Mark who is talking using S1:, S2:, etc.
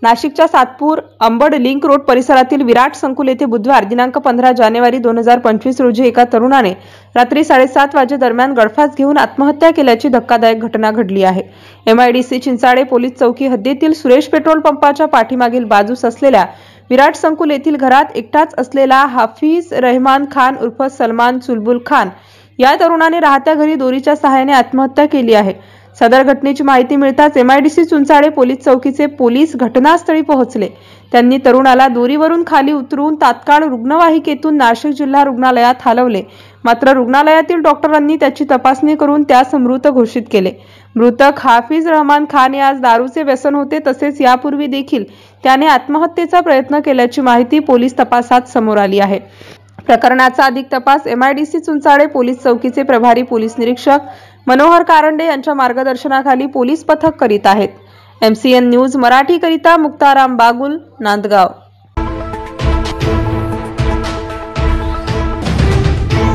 S1: नाशिकच्या Satpur Ambad link road परिसरातील विराट संकुल येथे बुधवार दिनांक 15 जानेवारी 2025 रोजी एका तरुणाने रात्री 7:30 वाजेदरम्यान गळफास घेऊन आत्महत्या केल्याची धक्कादायक घटना घडली आहे। MIDC चिंचाळे पोलीस चौकी हद्दीतील सुरेश पेट्रोल पंपाच्या पाठीमागील बाजूस असलेल्या विराट संकुल येथील घरात एकटाच असलेला हाफिज रहमान खान उर्फ सलमान चुलबुल खान या तरुणाने राहत्या घरी दोरीच्या सहाय्याने आत्महत्या केली आहे। सदर घटनेची माहिती मिळताच MIDC चिंचाळे पोलीस चौकीचे पोलीस घटनास्थळी पोहोचले। त्यांनी तरुणाला दोरीवरून खाली उतरवून तात्काळ रुग्णवाहिकेतून नाशिक जिल्हा रुग्णालयात हलवले, मात्र रुग्णालयातील डॉक्टरांनी त्याची तपासणी करून त्यास मृत घोषित केले। मृतक हाफिज रहमान खान यास दारूचे व्यसन होते, तसेच यापूर्वी देखील त्याने आत्महत्येचा प्रयत्न केल्याची माहिती पोलीस तपासात समोर आली आहे। प्रकरणाचा अधिक तपास MIDC चिंचाळे पोलीस चौकीचे प्रभारी पोलीस निरीक्षक मनोहर कारंडे यांच्या मार्गदर्शनाखाली पोलीस पथक करीत आहेत। MCN न्यूज मराठी करिता मुक्ताराम बागुल, नांदगाव।